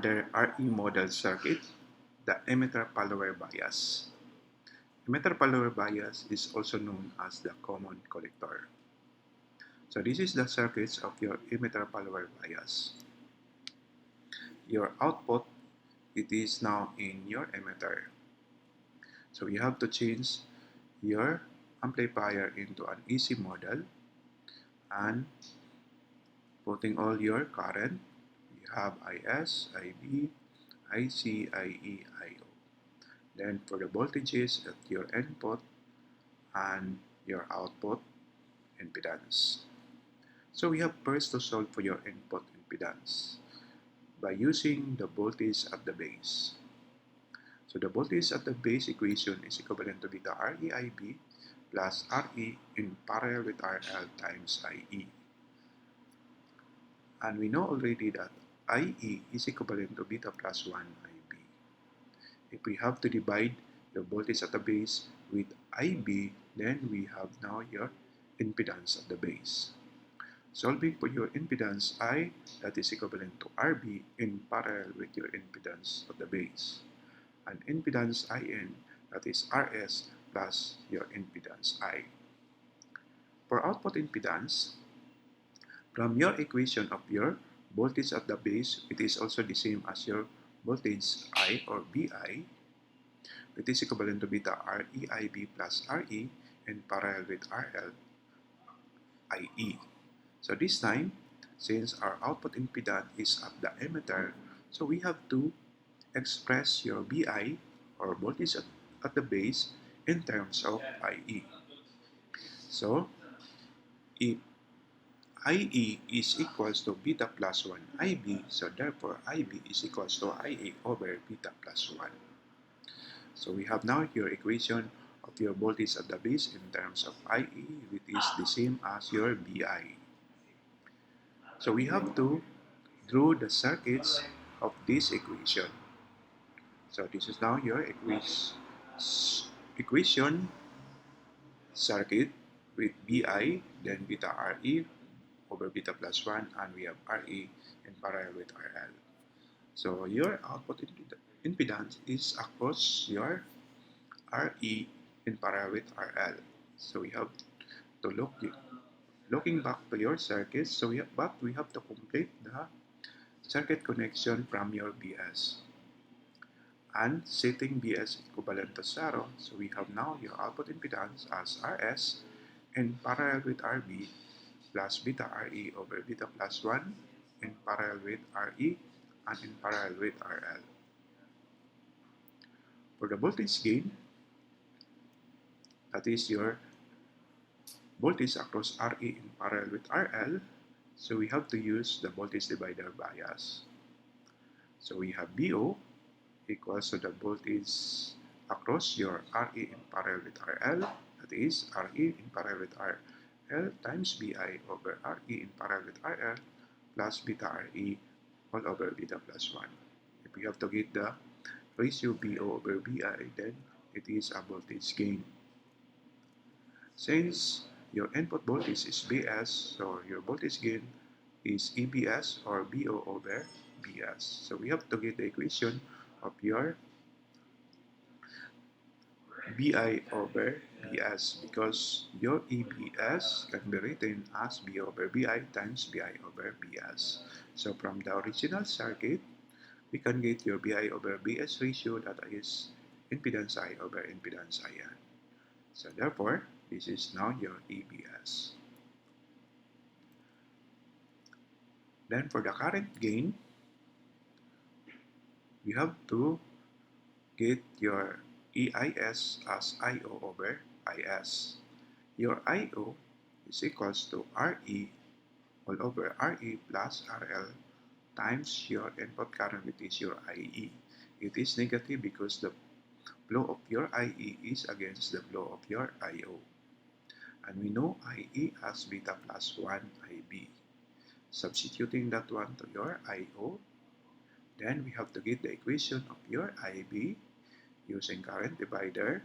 Another RE model circuit, the emitter follower bias. Emitter follower bias is also known as the common collector. So this is the circuits of your emitter follower bias. Your output, it is now in your emitter. So you have to change your amplifier into an AC model and putting all your current. You have IS, IB, IC, IE, IO. Then for the voltages at your input and your output impedance. So we have first to solve for your input impedance by using the voltage at the base. So the voltage at the base equation is equivalent to beta REIB plus RE in parallel with RL times IE. And we know already that IE is equivalent to beta plus 1 IB. If we have to divide your voltage at the base with IB, then we have now your impedance at the base. Solving for your impedance I, that is equivalent to RB in parallel with your impedance at the base. And impedance IN, that is RS plus your impedance I. For output impedance, from your equation of your voltage at the base, it is also the same as your voltage I or BI, which is equivalent to beta REIB plus RE in parallel with RL IE. So this time, since our output impedance is at the emitter, so we have to express your BI or voltage at the base in terms of IE. So if IE is equals to beta plus 1 IB, so therefore IB is equals to IA over beta plus 1. So we have now your equation of your voltage at the base in terms of IE, which is the same as your BI. So we have to draw the circuits of this equation. So this is now your equation circuit with BI, then beta RE over beta plus 1, and we have RE in parallel with RL. So your output impedance is across your RE in parallel with RL. So we have to looking back to your circuits, so we have to complete the circuit connection from your BS. And setting BS equivalent to 0, so we have now your output impedance as RS in parallel with RB plus beta RE over beta plus 1 in parallel with RE and in parallel with RL. For the voltage gain, that is your voltage across RE in parallel with RL, so we have to use the voltage divider bias. So we have BO equals to the voltage across your RE in parallel with RL, that is RE in parallel with RL times BI over RE in parallel with RL plus beta RE all over beta plus 1. If we have to get the ratio BO over BI, then it is a voltage gain. Since your input voltage is BS, so your voltage gain is EBS or BO over BS. So we have to get the equation of your BI over BS because your EBS can be written as B over BI times BI over BS. So from the original circuit, we can get your BI over BS ratio, that is impedance I over impedance IN. So therefore, this is now your EBS. Then for the current gain, we have to get your EIS as IO over IS. Your IO is equals to RE all over RE plus RL times your input current, which is your IE. It is negative because the flow of your IE is against the flow of your IO. And we know IE as beta plus 1 IB. Substituting that one to your IO, then we have to get the equation of your IB using current divider.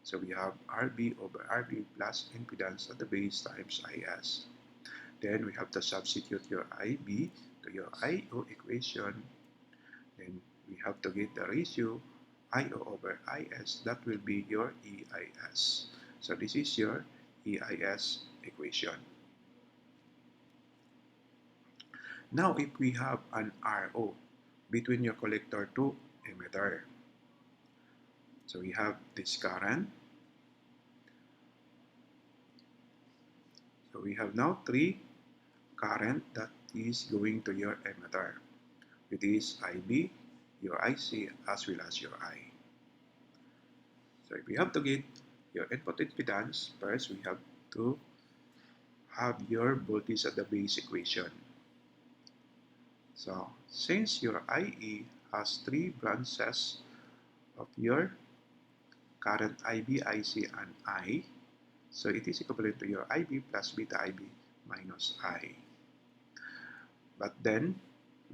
So we have RB over RB plus impedance at the base times IS. Then we have to substitute your IB to your IO equation. have to get the ratio IO over IS. That will be your EIS. So this is your EIS equation. Now if we have an RO between your collector to emitter, so we have this current. So we have now three current that is going to your emitter. It is IB, your IC, as well as your I. So if we have to get your input impedance, first we have to have your voltage at the base equation. So since your IE has three branches of your current IB, IC, and I, so it is equivalent to your IB plus beta IB minus I. But then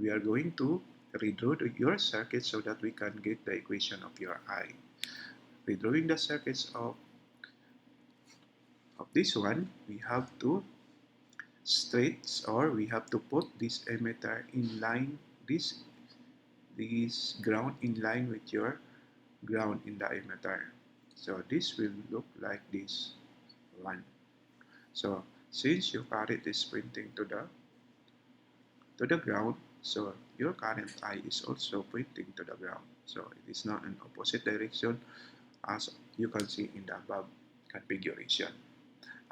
we are going to redraw your circuit so that we can get the equation of your I. Redrawing the circuits of this one, we have to straight, or we have to put this emitter in line, this ground in line with your ground in the emitter. So this will look like this one. So since your current is pointing to the ground, so your current I is also pointing to the ground. So it is not an opposite direction as you can see in the above configuration.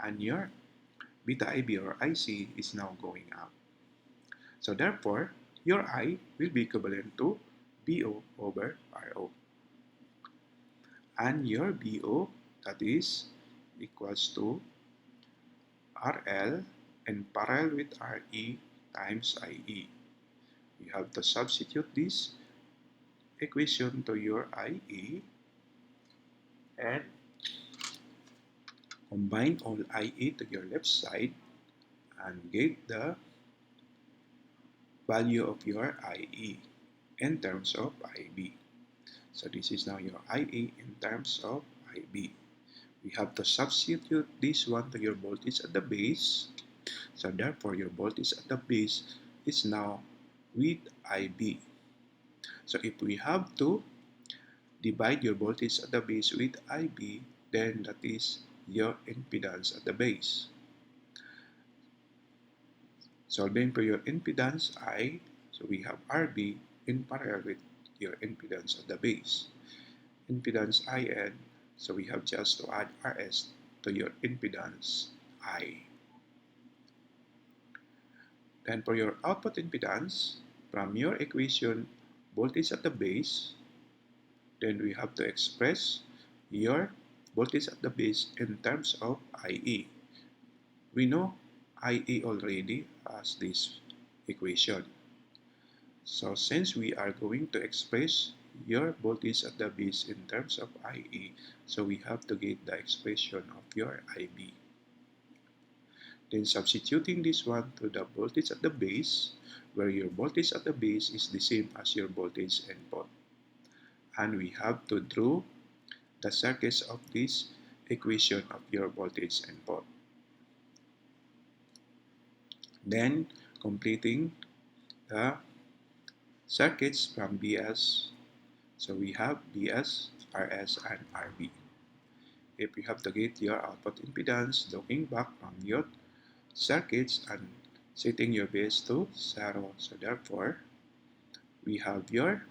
And your beta IB or IC is now going up. So therefore, your I will be equivalent to BO over RO. And your BO, that is equals to RL and parallel with RE times IE. You have to substitute this equation to your IE and combine all IE to your left side and get the value of your IE in terms of IB. So this is now your IE in terms of IB. We have to substitute this one to your voltage at the base. So therefore, your voltage at the base is now with IB. So if we have to divide your voltage at the base with IB, then that is your impedance at the base. Solving for your impedance I, so we have RB in parallel with your impedance at the base. Impedance IN, so we have just to add RS to your impedance I. Then for your output impedance, from your equation voltage at the base, then we have to express your voltage at the base in terms of IE. We know IE already as this equation. So since we are going to express your voltage at the base in terms of IE, so we have to get the expression of your IB. Then substituting this one to the voltage at the base, where your voltage at the base is the same as your voltage input. And we have to draw the circuits of this equation of your voltage input. Then completing the circuits from BS. So we have BS, RS, and RB. If you have to get your output impedance, looking back from your circuits and setting your base to 0. So therefore, we have your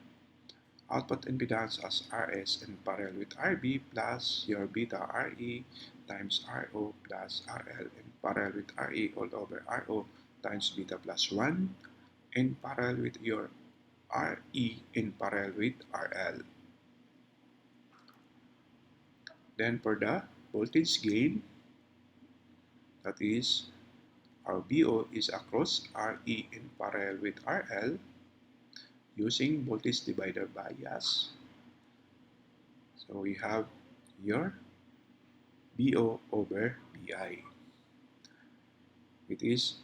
output impedance as RS in parallel with RB plus your beta RE times RO plus RL in parallel with RE all over RO times beta plus 1 in parallel with your RE in parallel with RL. Then for the voltage gain, that is our BO is across RE in parallel with RL using voltage divider bias. So we have your BO over BI. It is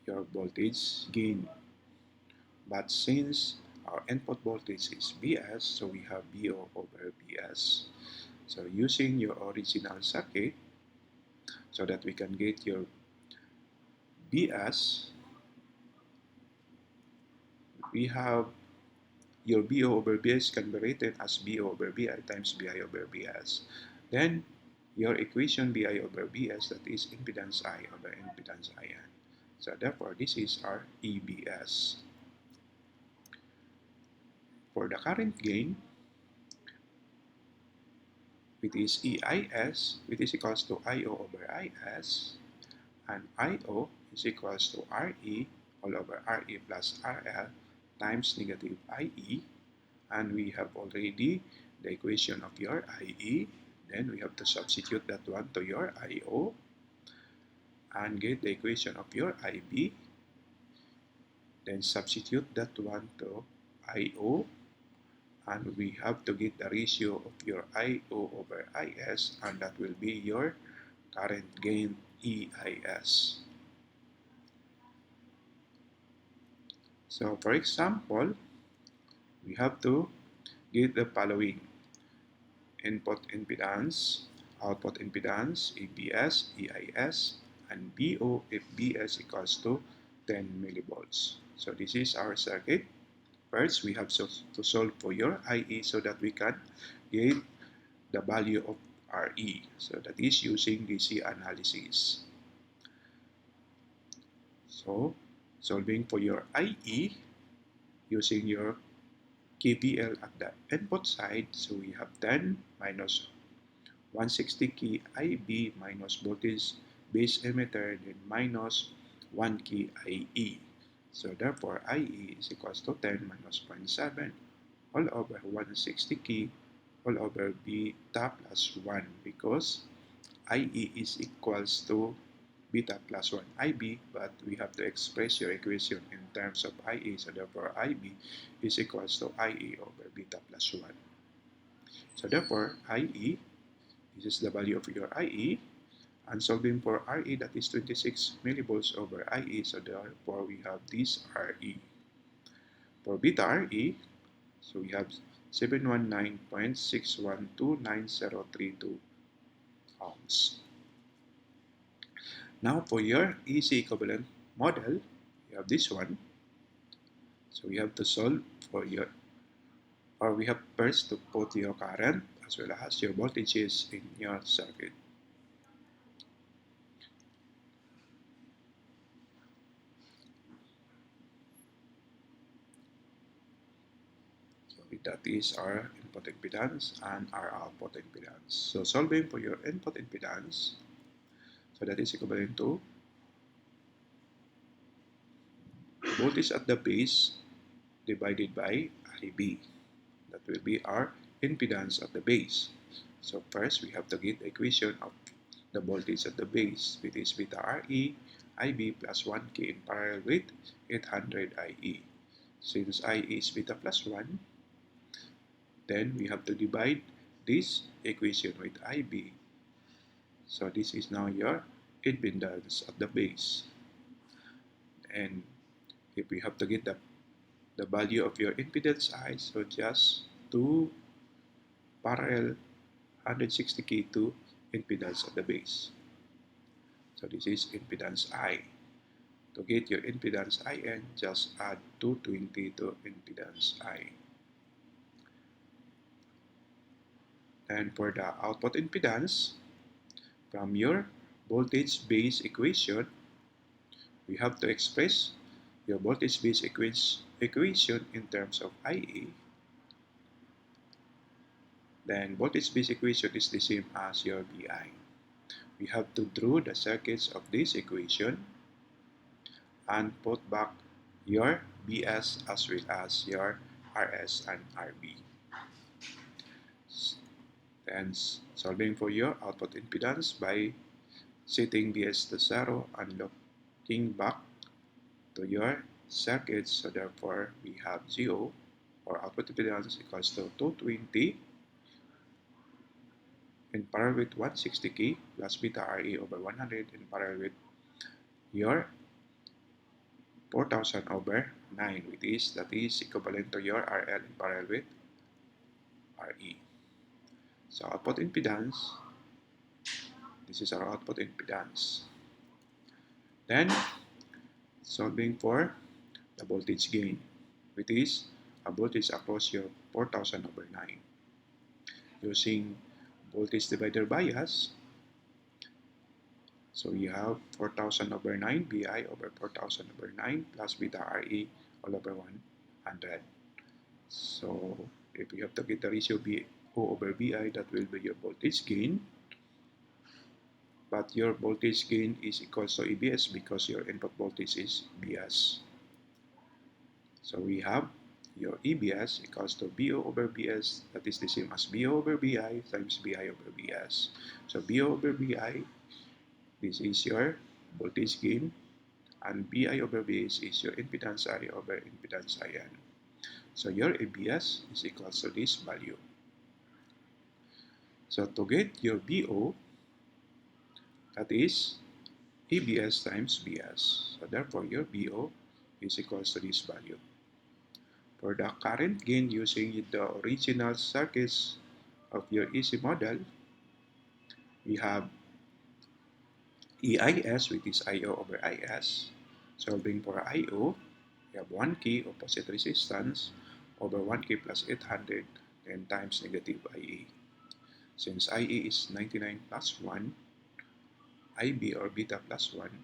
your voltage gain. But since our input voltage is BS, so we have BO over BS. So using your original circuit, so that we can get your BS, we have your BO over BS can be written as BO over BI times BI over BS. Then your equation BI over BS, that is impedance I over impedance IN. So therefore, this is our EBS. For the current gain, which is EIS, which is equals to IO over IS, and IO is equals to RE all over RE plus RL times negative IE, and we have already the equation of your IE. Then we have to substitute that one to your IO and get the equation of your IB. Then substitute that one to IO, and we have to get the ratio of your IO over IS, and that will be your current gain EIS. So for example, we have to get the following: input impedance, output impedance, ABS, EIS, and BO if BS equals to 10 millivolts. So this is our circuit. First, we have to solve for your IE so that we can get the value of RE. So that is using DC analysis. So solving for your IE using your KVL at the input side. So we have 10 minus 160 key IB minus voltage base emitter, then minus 1 key IE. So therefore, IE is equals to 10 minus 0.7 all over 160 key all over beta plus 1, because IE is equals to beta plus 1 IB, but we have to express your equation in terms of IE, so therefore IB is equals to IE over beta plus 1. So therefore, IE, this is the value of your IE, and solving for RE, that is 26 millivolts over IE, so therefore we have this RE. For beta RE, so we have 719.6129032 ohms. Now for your EC equivalent model, you have this one. So we have to solve for your, or we have first to put your current as well as your voltages in your circuit. So that is our input impedance and our output impedance. So solving for your input impedance, so that is equivalent to voltage at the base divided by IB. That will be our impedance at the base. So first, we have to get the equation of the voltage at the base, which is beta RE IB plus 1K in parallel with 800 IE. Since IE is beta plus 1, then we have to divide this equation with IB. So this is now your impedance at the base. And if we have to get the value of your impedance I, so just to parallel 160K to impedance at the base. So this is impedance I. To get your impedance IN, just add 220 to impedance I. And for the output impedance, from your voltage base equation, we have to express your voltage base equation in terms of IA. Then voltage base equation is the same as your BI. We have to draw the circuits of this equation and put back your BS as well as your RS and RB. Then solving for your output impedance by setting BS to 0 and looking back to your circuits. So therefore, we have 0 or output impedance equals to 220 in parallel with 160K plus beta RE over 100 in parallel with your 4000 over 9, that is equivalent to your RL in parallel with RE. So output impedance, this is our output impedance. Then solving for the voltage gain, which is voltage across your 4000/9. Using voltage divider bias, so you have 4000/9 Bi over 4000/9 plus beta Re all over 100. So if you have to get the ratio BO over Bi, that will be your voltage gain. But your voltage gain is equal to EBS because your input voltage is bias. So we have your EBS equals to BO over BS, that is the same as BO over BI times BI over BS. So BO over BI, this is your voltage gain, and BI over BS is your impedance I over impedance IN. So your ABS is equal to this value. So to get your BO, that is EBS times BS. So therefore your BO is equal to this value. For the current gain using the original circuits of your AC model, we have EIS, which is IO over IS. Solving for IO, we have 1K opposite resistance over 1K plus 800 then times negative IA. Since IA is 99 plus 1, IB or beta plus 1,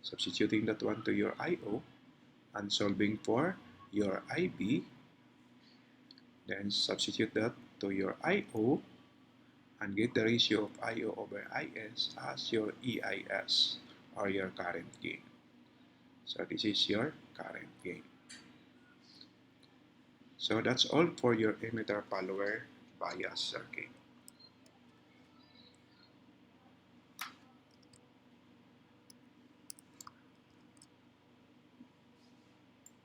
substituting that one to your IO and solving for your IB, then substitute that to your IO and get the ratio of IO over IS as your EIS or your current gain. So this is your current gain. So that's all for your emitter follower bias circuit.